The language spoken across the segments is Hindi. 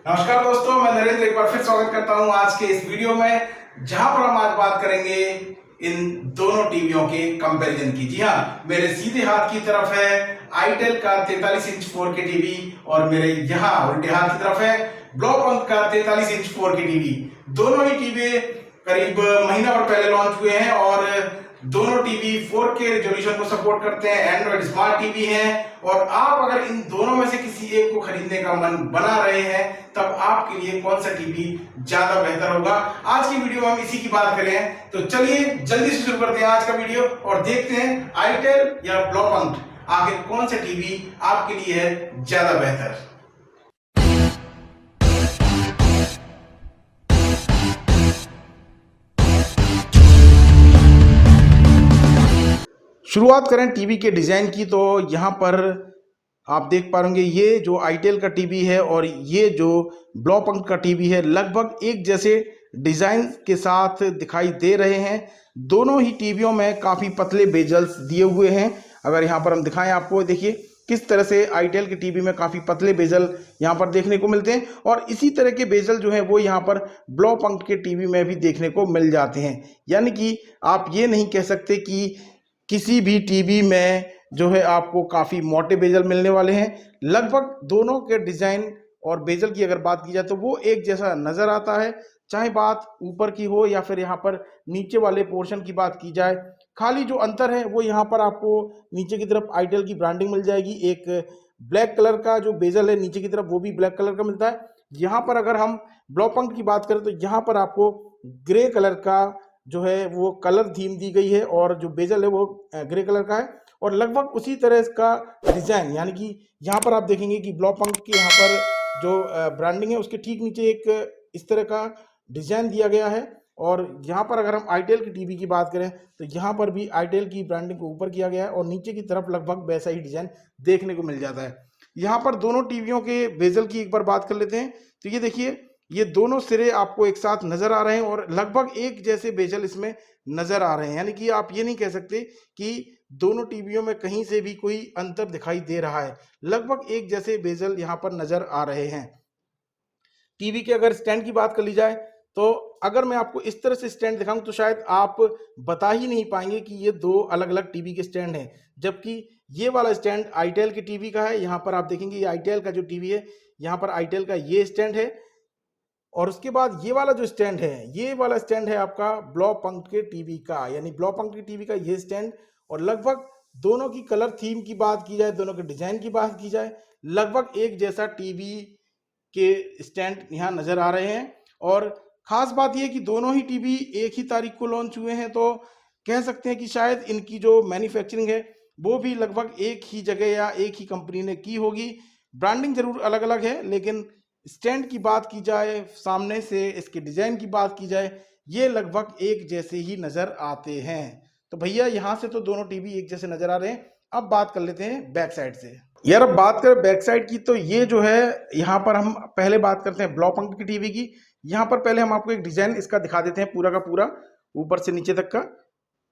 नमस्कार दोस्तों, मैं नरेंद्र एक बार फिर स्वागत करता हूं आज के इस वीडियो में, जहां पर हम आज बात करेंगे इन दोनों टीवियों के कंपैरिजन की। जी हाँ, मेरे सीधे हाथ की तरफ है आईटेल का 43 इंच 4K टीवी और मेरे यहाँ उल्टे हाथ की तरफ है ब्लॉपंक का 43 इंच 4K टीवी। दोनों ही टीवी करीब महीना भर पहले लॉन्च हुए हैं और दोनों टीवी 4K रेजोल्यूशन को सपोर्ट करते हैं, एंड्रॉइड स्मार्ट टीवी हैं। और आप अगर इन दोनों में से किसी एक को खरीदने का मन बना रहे हैं, तब आपके लिए कौन सा टीवी ज्यादा बेहतर होगा, आज की वीडियो में हम इसी की बात करें। तो चलिए जल्दी से शुरू करते हैं आज का वीडियो और देखते हैं आईटेल या ब्लॉपंक आखिर कौन सा टीवी आपके लिए है ज्यादा बेहतर। शुरुआत करें टीवी के डिजाइन की, तो यहाँ पर आप देख पा रहे ये जो आईटेल का टीवी है और ये जो ब्लॉपंक का टीवी है, लगभग एक जैसे डिजाइन के साथ दिखाई दे रहे हैं। दोनों ही टीवियों में काफ़ी पतले बेजल्स दिए हुए हैं। अगर यहाँ पर हम दिखाएं आपको, देखिए किस तरह से आईटेल के टीवी में काफ़ी पतले बेजल यहाँ पर देखने को मिलते हैं और इसी तरह के बेजल जो है वो यहाँ पर ब्लॉपंक के टीवी में भी देखने को मिल जाते हैं। यानी कि आप ये नहीं कह सकते कि किसी भी टीवी में जो है आपको काफ़ी मोटे बेजल मिलने वाले हैं। लगभग दोनों के डिज़ाइन और बेजल की अगर बात की जाए तो वो एक जैसा नज़र आता है, चाहे बात ऊपर की हो या फिर यहाँ पर नीचे वाले पोर्शन की बात की जाए। खाली जो अंतर है वो यहाँ पर आपको नीचे की तरफ आईटेल की ब्रांडिंग मिल जाएगी। एक ब्लैक कलर का जो बेजल है नीचे की तरफ वो भी ब्लैक कलर का मिलता है। यहाँ पर अगर हम ब्लॉपंक की बात करें तो यहाँ पर आपको ग्रे कलर का जो है वो कलर थीम दी गई है और जो बेजल है वो ग्रे कलर का है और लगभग उसी तरह इसका डिजाइन, यानी कि यहाँ पर आप देखेंगे कि ब्लॉपंक के यहाँ पर जो ब्रांडिंग है उसके ठीक नीचे एक इस तरह का डिजाइन दिया गया है। और यहाँ पर अगर हम आईटेल की टीवी की बात करें तो यहाँ पर भी आईटेल की ब्रांडिंग को ऊपर किया गया है और नीचे की तरफ लगभग वैसा ही डिजाइन देखने को मिल जाता है। यहाँ पर दोनों टीवियों के बेजल की एक बार बात कर लेते हैं। तो ये देखिए, ये दोनों सिरे आपको एक साथ नजर आ रहे हैं और लगभग एक जैसे बेजल इसमें नजर आ रहे हैं। यानी कि आप ये नहीं कह सकते कि दोनों टीवियों में कहीं से भी कोई अंतर दिखाई दे रहा है। लगभग एक जैसे बेजल यहाँ पर नजर आ रहे हैं। टीवी के अगर स्टैंड की बात कर ली जाए तो अगर मैं आपको इस तरह से स्टैंड दिखाऊं तो शायद आप बता ही नहीं पाएंगे कि ये दो अलग अलग टीवी के स्टैंड हैं, जबकि ये वाला स्टैंड आईटेल की टीवी का है। यहाँ पर आप देखेंगे ये आईटेल का जो टीवी है, यहाँ पर आईटेल का ये स्टैंड है और उसके बाद ये वाला जो स्टैंड है, ये वाला स्टैंड है आपका ब्लॉपंक के टीवी का, यानी ब्लॉपंक के टीवी का ये स्टैंड। और लगभग दोनों की कलर थीम की बात की जाए, दोनों के डिजाइन की बात की जाए, लगभग एक जैसा टीवी के स्टैंड यहाँ नजर आ रहे हैं। और खास बात यह कि दोनों ही टीवी एक ही तारीख को लॉन्च हुए हैं, तो कह सकते हैं कि शायद इनकी जो मैन्युफैक्चरिंग है वो भी लगभग एक ही जगह या एक ही कंपनी ने की होगी। ब्रांडिंग जरूर अलग अलग है, लेकिन स्टैंड की बात की जाए, सामने से इसके डिजाइन की बात की जाए, ये लगभग एक जैसे ही नजर आते हैं। तो भैया यहाँ से तो दोनों टीवी एक जैसे नजर आ रहे हैं। अब बात कर लेते हैं बैक साइड से। यार अब बात करें बैक साइड की तो ये जो है, यहाँ पर हम पहले बात करते हैं ब्लॉपंक की टीवी की। यहाँ पर पहले हम आपको एक डिजाइन इसका दिखा देते हैं, पूरा का पूरा ऊपर से नीचे तक का,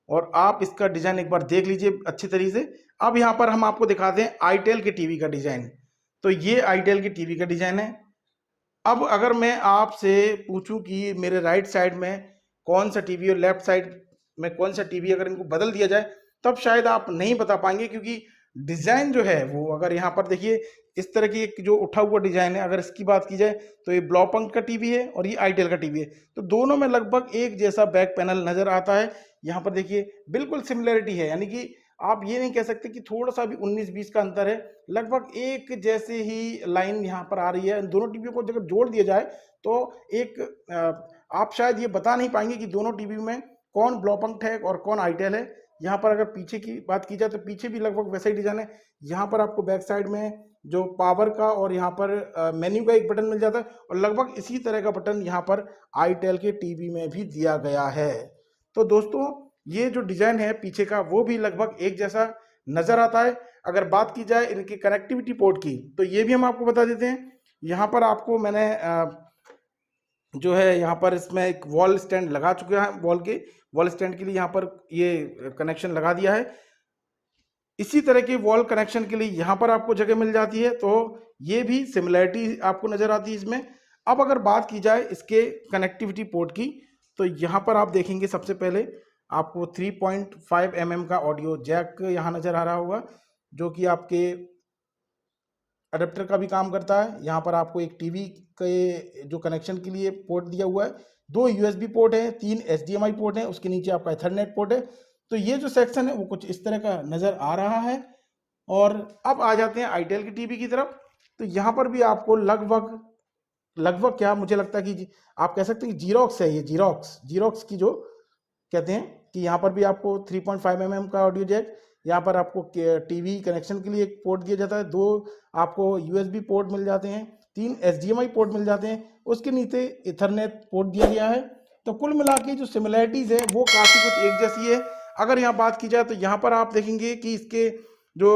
और आप इसका डिजाइन एक बार देख लीजिए अच्छी तरीके से। अब यहाँ पर हम आपको दिखाते हैं आईटेल के टीवी का डिजाइन। तो ये आईटेल की टीवी का डिजाइन है। अब अगर मैं आपसे पूछूं कि मेरे राइट साइड में कौन सा टीवी और लेफ्ट साइड में कौन सा टीवी, अगर इनको बदल दिया जाए तब शायद आप नहीं बता पाएंगे, क्योंकि डिजाइन जो है वो, अगर यहाँ पर देखिए इस तरह की एक जो उठा हुआ डिजाइन है, अगर इसकी बात की जाए तो ये ब्लॉपंक का टीवी है और ये आईटेल का टीवी है। तो दोनों में लगभग एक जैसा बैक पैनल नजर आता है। यहाँ पर देखिए बिल्कुल सिमिलरिटी है, यानी कि आप ये नहीं कह सकते कि थोड़ा सा भी 19-20 का अंतर है। लगभग एक जैसे ही लाइन यहाँ पर आ रही है। दोनों टीवी को जब जोड़ दिया जाए तो एक आप शायद ये बता नहीं पाएंगे कि दोनों टीवी में कौन ब्लॉपंक है और कौन आईटेल है। यहाँ पर अगर पीछे की बात की जाए तो पीछे भी लगभग वैसा ही डिजाइन है। यहाँ पर आपको बैक साइड में जो पावर का और यहाँ पर मेन्यू का एक बटन मिल जाता है और लगभग इसी तरह का बटन यहाँ पर आईटेल के टीवी में भी दिया गया है। तो दोस्तों ये जो डिजाइन है पीछे का वो भी लगभग एक जैसा नजर आता है। अगर बात की जाए इनकी कनेक्टिविटी पोर्ट की तो ये भी हम आपको बता देते हैं। यहाँ पर आपको मैंने जो है यहाँ पर इसमें एक वॉल स्टैंड लगा चुका है, वॉल स्टैंड के लिए यहाँ पर ये कनेक्शन लगा दिया है। इसी तरह के वॉल कनेक्शन के लिए यहाँ पर आपको जगह मिल जाती है। तो ये भी सिमिलरिटी आपको नजर आती है इसमें। अब अगर बात की जाए इसके कनेक्टिविटी पोर्ट की, तो यहाँ पर आप देखेंगे सबसे पहले आपको 3.5 mm का ऑडियो जैक यहाँ नज़र आ रहा होगा, जो कि आपके अडेप्टर का भी काम करता है। यहाँ पर आपको एक टीवी के जो कनेक्शन के लिए पोर्ट दिया हुआ है, 2 USB पोर्ट हैं, 3 HDMI पोर्ट हैं, उसके नीचे आपका ईथरनेट पोर्ट है। तो ये जो सेक्शन है वो कुछ इस तरह का नज़र आ रहा है। और अब आ जाते हैं आईटेल की टीवी की तरफ। तो यहाँ पर भी आपको लगभग क्या, मुझे लगता है कि आप कह सकते हैं कि जीरोक्स है, ये जीरोक्स की जो कहते हैं कि यहाँ पर भी आपको 3.5 mm का ऑडियो जैक, यहाँ पर आपको टीवी कनेक्शन के लिए एक पोर्ट दिया जाता है, 2 आपको USB पोर्ट मिल जाते हैं, 3 HDMI पोर्ट मिल जाते हैं, उसके नीचे इथरनेट पोर्ट दिया गया है। तो कुल मिला के जो सिमिलैरिटीज़ है वो काफ़ी कुछ एक जैसी है। अगर यहाँ बात की जाए तो यहाँ पर आप देखेंगे कि इसके जो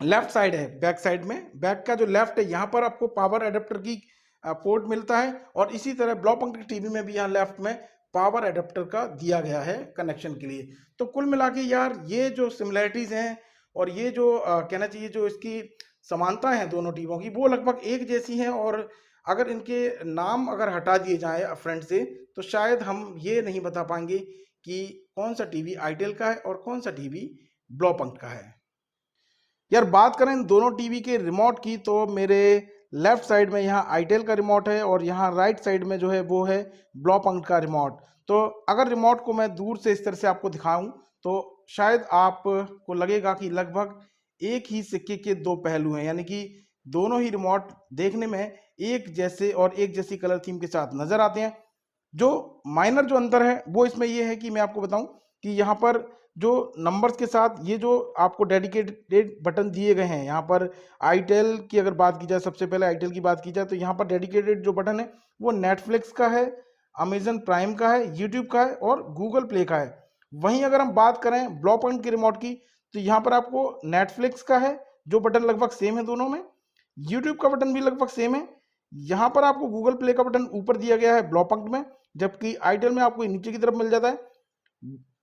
लेफ्ट साइड है, बैक साइड में, बैक का जो लेफ्ट है यहाँ पर आपको पावर एडेप्टर की पोर्ट मिलता है, और इसी तरह ब्लॉ पंक्ट टीवी में भी यहाँ लेफ्ट में पावर एडेप्टर का दिया गया है कनेक्शन के लिए। तो कुल मिला के यार ये जो सिमिलैरिटीज़ हैं और ये जो कहना चाहिए जो इसकी समानता है दोनों टीवों की, वो लगभग एक जैसी हैं। और अगर इनके नाम अगर हटा दिए जाएँ फ्रंट से, तो शायद हम ये नहीं बता पाएंगे कि कौन सा टीवी आईटेल का है और कौन सा टीवी ब्लॉ पंक्ट का है। यार बात करें इन दोनों टीवी के रिमोट की, तो मेरे लेफ्ट साइड में यहाँ आईटेल का रिमोट है और यहाँ राइट साइड में जो है वो है ब्लॉ पंक्ट का रिमोट। तो अगर रिमोट को मैं दूर से इस तरह से आपको दिखाऊं तो शायद आपको लगेगा कि लगभग एक ही सिक्के के दो पहलू हैं, यानी कि दोनों ही रिमोट देखने में एक जैसे और एक जैसी कलर थीम के साथ नजर आते हैं। जो माइनर जो अंतर है वो इसमें ये है कि मैं आपको बताऊं कि यहाँ पर जो नंबर्स के साथ ये जो आपको डेडिकेटेड बटन दिए गए हैं, यहाँ पर आईटेल की अगर बात की जाए, सबसे पहले आईटेल की बात की जाए, तो यहाँ पर डेडिकेटेड जो बटन है वो नेटफ्लिक्स का है, अमेजन प्राइम का है, यूट्यूब का है और गूगल प्ले का है। वहीं अगर हम बात करें ब्लॉ पॉइंट के रिमोट की, तो यहाँ पर आपको नेटफ्लिक्स का है जो बटन लगभग सेम है दोनों में, यूट्यूब का बटन भी लगभग सेम है, यहाँ पर आपको गूगल प्ले का बटन ऊपर दिया गया है ब्लॉ पॉइंट में, जबकि आईटेल में आपको नीचे की तरफ मिल जाता है।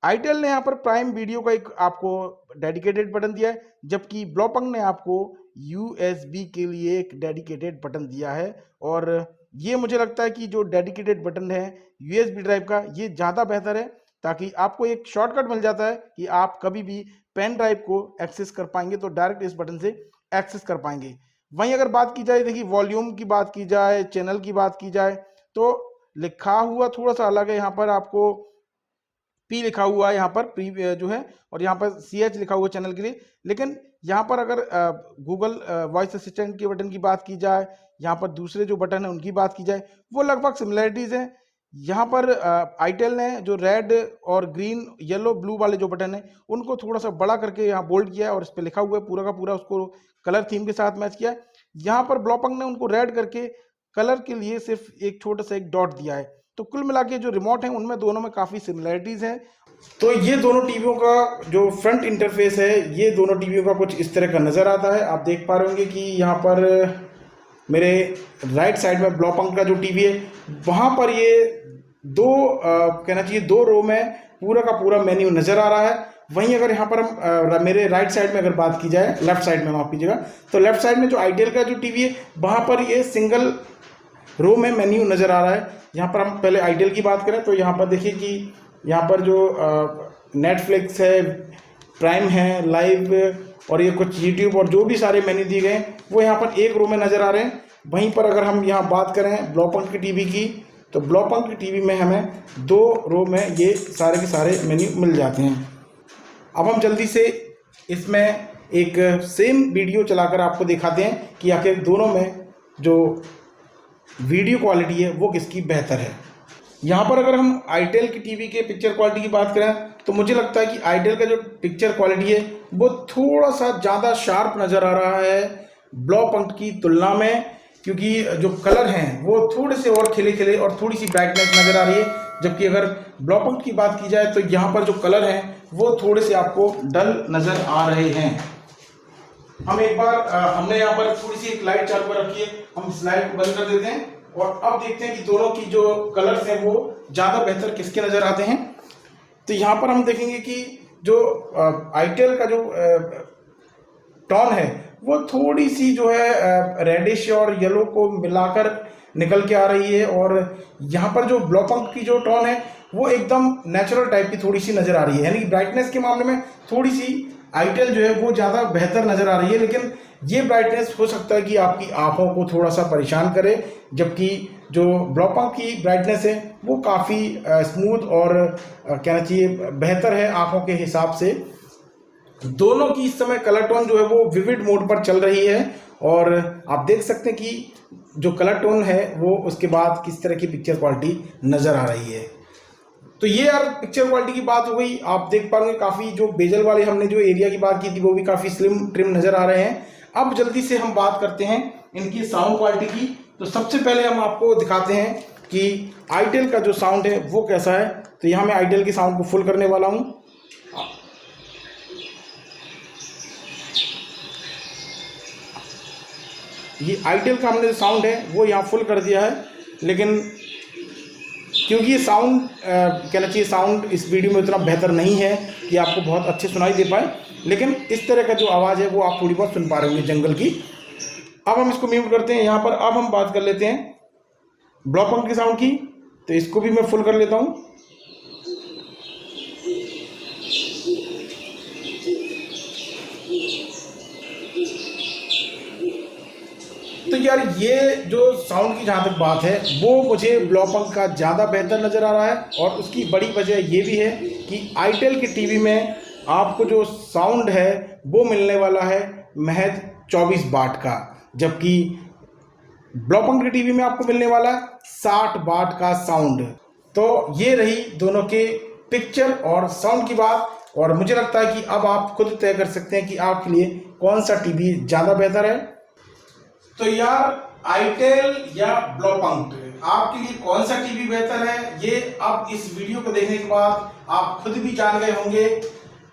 आईटेल ने यहाँ पर प्राइम वीडियो का एक आपको डेडिकेटेड बटन दिया है, जबकि ब्लॉ पंक्ट ने आपको यूएसबी के लिए एक डेडिकेटेड बटन दिया है। और ये मुझे लगता है कि जो डेडिकेटेड बटन है यूएसबी ड्राइव का, ये ज़्यादा बेहतर है, ताकि आपको एक शॉर्टकट मिल जाता है कि आप कभी भी पेन ड्राइव को एक्सेस कर पाएंगे तो डायरेक्ट इस बटन से एक्सेस कर पाएंगे। वहीं अगर बात की जाए, देखिए वॉल्यूम की बात की जाए, चैनल की बात की जाए, तो लिखा हुआ थोड़ा सा अलग है। यहाँ पर आपको पी लिखा हुआ है यहाँ पर प्री जो है, और यहाँ पर CH लिखा हुआ चैनल के लिए। लेकिन यहाँ पर अगर गूगल वॉइस असिस्टेंट के बटन की बात की जाए, यहाँ पर दूसरे जो बटन है उनकी बात की जाए, वो लगभग सिमिलैरिटीज हैं। यहाँ पर आईटेल ने जो रेड और ग्रीन येलो ब्लू वाले जो बटन है उनको थोड़ा सा बड़ा करके यहाँ बोल्ड किया है और इस पर लिखा हुआ है पूरा का पूरा, उसको कलर थीम के साथ मैच किया है। यहाँ पर ब्लॉ पंक्ट ने उनको रेड करके कलर के लिए सिर्फ एक छोटा सा एक डॉट दिया है। तो कुल मिला के जो रिमोट है उनमें दोनों में काफ़ी सिमिलैरिटीज हैं। तो ये दोनों टीवियों का जो फ्रंट इंटरफेस है, ये दोनों टीवियों का कुछ इस तरह का नज़र आता है। आप देख पा रहे होंगे कि यहाँ पर मेरे राइट साइड में ब्लॉ पंक्ट का जो टीवी है, वहाँ पर ये कहना चाहिए 2 रो में पूरा का पूरा मेन्यू नज़र आ रहा है। वहीं अगर यहाँ पर हम मेरे राइट साइड में अगर बात की जाए, लेफ्ट साइड में माफ कीजिएगा, तो लेफ्ट साइड में जो आईटेल का जो टीवी है वहाँ पर ये सिंगल रो में मेन्यू नज़र आ रहा है। यहाँ पर हम पहले आईटेल की बात करें तो यहाँ पर देखिए कि यहाँ पर जो नेटफ्लिक्स है, प्राइम है, लाइव और ये कुछ यूट्यूब और जो भी सारे मेन्यू दिए गए हैं वो यहाँ पर एक रो में नज़र आ रहे हैं। वहीं पर अगर हम यहाँ बात करें ब्लॉ पंक्ट की टीवी की, तो ब्लॉ पंक्ट की टीवी में हमें 2 रो में ये सारे के सारे मेन्यू मिल जाते हैं। अब हम जल्दी से इसमें एक सेम वीडियो चलाकर आपको दिखाते हैं कि आखिर दोनों में जो वीडियो क्वालिटी है वो किसकी बेहतर है। यहाँ पर अगर हम आईटेल की टीवी के पिक्चर क्वालिटी की बात करें तो मुझे लगता है कि आईटेल का जो पिक्चर क्वालिटी है वो थोड़ा सा ज़्यादा शार्प नज़र आ रहा है ब्लॉ पंक्ट की तुलना में, क्योंकि जो कलर हैं वो थोड़े से और खिले खिले और थोड़ी सी ब्राइटनेस नज़र आ रही है। जबकि अगर ब्लॉ पंक्ट की बात की जाए तो यहाँ पर जो कलर हैं वो थोड़े से आपको डल नज़र आ रहे हैं। हम एक बार हमने यहाँ पर थोड़ी सी एक लाइट चालू कर रखी है, हम इस लाइट को बंद कर देते हैं और अब देखते हैं कि दोनों की जो कलर्स हैं वो ज़्यादा बेहतर किसके नज़र आते हैं। तो यहाँ पर हम देखेंगे कि जो आईटेल का जो टोन है वो थोड़ी सी जो है रेडिश और येलो को मिलाकर निकल के आ रही है। और यहाँ पर जो ब्लॉ पंक की जो टोन है वो एकदम नेचुरल टाइप की थोड़ी सी नज़र आ रही है, यानी कि ब्राइटनेस के मामले में थोड़ी सी आईटेल जो है वो ज़्यादा बेहतर नज़र आ रही है। लेकिन ये ब्राइटनेस हो सकता है कि आपकी आंखों को थोड़ा सा परेशान करे, जबकि जो ब्लॉ पंक की ब्राइटनेस है वो काफ़ी स्मूथ और कहना चाहिए बेहतर है आंखों के हिसाब से। दोनों की इस समय कलर टोन जो है वो विविड मोड पर चल रही है और आप देख सकते हैं कि जो कलर टोन है वो उसके बाद किस तरह की पिक्चर क्वालिटी नज़र आ रही है। तो ये यार पिक्चर क्वालिटी की बात हो गई। आप देख पाएंगे काफ़ी जो बेजल वाले हमने जो एरिया की बात की थी वो भी काफ़ी स्लिम ट्रिम नज़र आ रहे हैं। अब जल्दी से हम बात करते हैं इनकी साउंड क्वालिटी की। तो सबसे पहले हम आपको दिखाते हैं कि आईटेल का जो साउंड है वो कैसा है। तो यहाँ मैं आईटेल की साउंड को फुल करने वाला हूँ। ये आईटेल का हमने जो साउंड है वो यहाँ फुल कर दिया है, लेकिन क्योंकि ये साउंड कहना चाहिए साउंड इस वीडियो में उतना बेहतर नहीं है कि आपको बहुत अच्छे सुनाई दे पाए, लेकिन इस तरह का जो आवाज़ है वो आप थोड़ी बहुत सुन पा रहे होंगे जंगल की। अब हम इसको म्यूट करते हैं यहाँ पर। अब हम बात कर लेते हैं ब्लॉ पंक की साउंड की। तो इसको भी मैं फुल कर लेता हूँ। तो यार ये जो साउंड की जहाँ तक बात है वो मुझे ब्लॉ पंक का ज़्यादा बेहतर नज़र आ रहा है। और उसकी बड़ी वजह ये भी है कि आईटेल की टीवी में आपको जो साउंड है वो मिलने वाला है महज 24 वाट का, जबकि ब्लॉ पंक की टीवी में आपको मिलने वाला है 60 वाट का साउंड। तो ये रही दोनों के पिक्चर और साउंड की बात। और मुझे लगता है कि अब आप खुद तय कर सकते हैं कि आपके लिए कौन सा टीवी ज़्यादा बेहतर है। तो यार आईटेल या ब्लॉ पंक आपके लिए कौन सा टीवी बेहतर है, ये अब इस वीडियो को देखने के बाद आप खुद भी जान गए होंगे।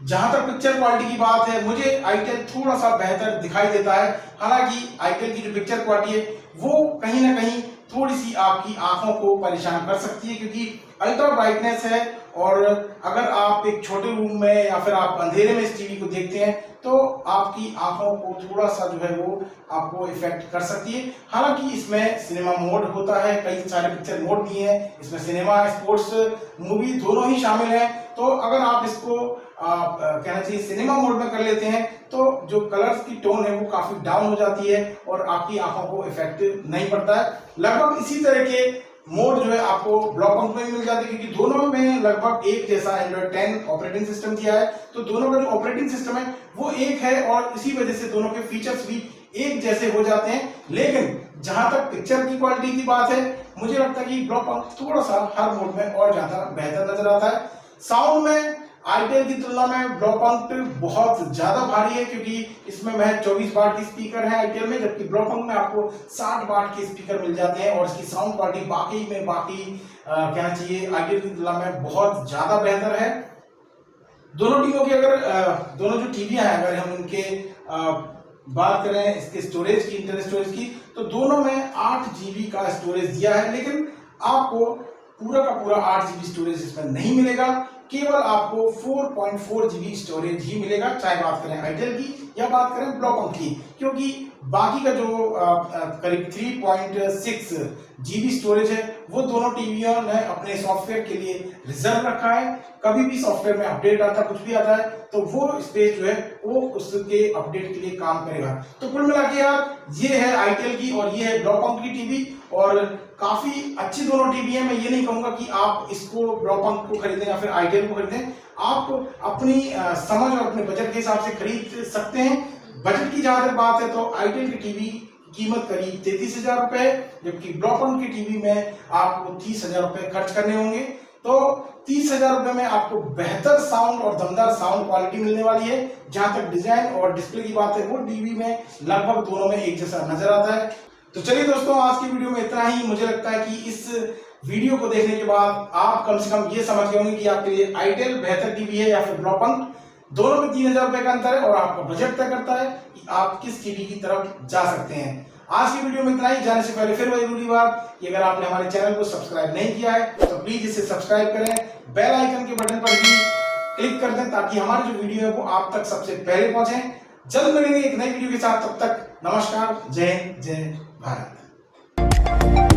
जहां तक पिक्चर क्वालिटी की बात है मुझे आईटेल थोड़ा सा बेहतर दिखाई देता है। हालांकि आईटेल की जो पिक्चर क्वालिटी है वो कहीं ना कहीं थोड़ी सी आपकी आंखों को परेशान कर सकती है, क्योंकि अल्ट्रा ब्राइटनेस है। और अगर आप एक छोटे रूम में या फिर आप अंधेरे में इस टीवी को देखते हैं तो आपकी आंखों को थोड़ा सा जो है वो आपको इफेक्ट कर सकती है। हालांकि इसमें सिनेमा मोड होता है, कई सारे पिक्चर मोड भी हैं, इसमें सिनेमा स्पोर्ट्स मूवी दोनों ही शामिल हैं। तो अगर आप इसको कहना चाहिए सिनेमा मोड में कर लेते हैं तो जो कलर्स की टोन है वो काफी डाउन हो जाती है और आपकी आंखों को इफेक्ट नहीं पड़ता है। लगभग इसी तरह के मोड जो है आपको ब्लॉ पंक में भी मिल जाते हैं, क्योंकि दोनों में लगभग एक जैसा एंड्रॉइड 10 ऑपरेटिंग सिस्टम दिया है। तो दोनों का जो ऑपरेटिंग सिस्टम है वो एक है और इसी वजह से दोनों के फीचर्स भी एक जैसे हो जाते हैं। लेकिन जहां तक पिक्चर की क्वालिटी की बात है मुझे लगता है कि ब्लॉ पंक थोड़ा सा हर मोड में और ज्यादा बेहतर नजर आता है। साउंड में आईटेल की तुलना में ब्लॉ पंक बहुत ज्यादा भारी है, क्योंकि इसमें महज 24 वाट की स्पीकर है आईटेल में, जबकि ब्लॉ पंक में आपको 60 वाट के स्पीकर मिल जाते हैं। और इसकी साउंड क्वालिटी बाकी कहना चाहिए आईटेल की तुलना में बहुत ज्यादा बेहतर है। दोनों टीमों की अगर दोनों जो टीवियां हैं अगर हम उनके बात करें इसके स्टोरेज की, इंटरनल स्टोरेज की, तो दोनों में 8 GB का स्टोरेज दिया है। लेकिन आपको पूरा का पूरा 8 GB स्टोरेज इसमें नहीं मिलेगा, केवल आपको 4.4 GB स्टोरेज ही मिलेगा, चाहे बात करें आईटेल की या बात करें ब्लॉ पंक की। क्योंकि बाकी का जो करीब 3.6 GB स्टोरेज है वो दोनों टीवियों ने अपने सॉफ्टवेयर के लिए रिजर्व रखा है। कभी भी सॉफ्टवेयर में अपडेट आता है, कुछ भी आता है, तो वो स्पेस जो है वो उसके अपडेट के लिए काम करेगा। तो कुल मिला के यार ये है आईटेल की और ये है ब्लॉ पंक की टीवी, और काफी अच्छी दोनों टीवी है। मैं ये नहीं कहूंगा कि आप इसको ब्लॉ पंक को खरीदें या फिर आईटेल को खरीदें, आप अपनी समझ और अपने बजट के हिसाब से खरीद सकते हैं। बजट की जहां तक बात है तो आईटेल की टीवी कीमत करीब 33,000 रुपए है, जबकि ब्लॉ पंक की टीवी में आपको 30,000 रुपए खर्च करने होंगे। तो 30,000 रुपए में आपको बेहतर साउंड और दमदार साउंड क्वालिटी मिलने वाली है। जहां तक डिजाइन और डिस्प्ले की बात है वो टीवी में लगभग दोनों में एक जैसा नजर आता है। तो चलिए दोस्तों, आज की वीडियो में इतना ही। मुझे लगता है कि इस वीडियो को देखने के बाद आप कम से कम ये समझ गए होंगे कि आपके लिए आईटेल बेहतर टीवी है या फिर ब्लॉ पंक। दोनों में 3,000 रुपए का अंतर है और आपका बजट तय करता है कि आप किस टीवी की तरफ जा सकते हैं। आज की वीडियो में इतना ही। जाने से पहले फिर वही जरूरी बात कि अगर आपने हमारे चैनल को सब्सक्राइब नहीं किया है तो प्लीज इसे सब्सक्राइब करें, बेल आइकन के बटन पर भी क्लिक कर दें ताकि हमारी जो वीडियो है वो आप तक सबसे पहले पहुंचे। जल्द मिलेंगे एक नई वीडियो के साथ, तब तक नमस्कार, जय हिंद, जय भारत।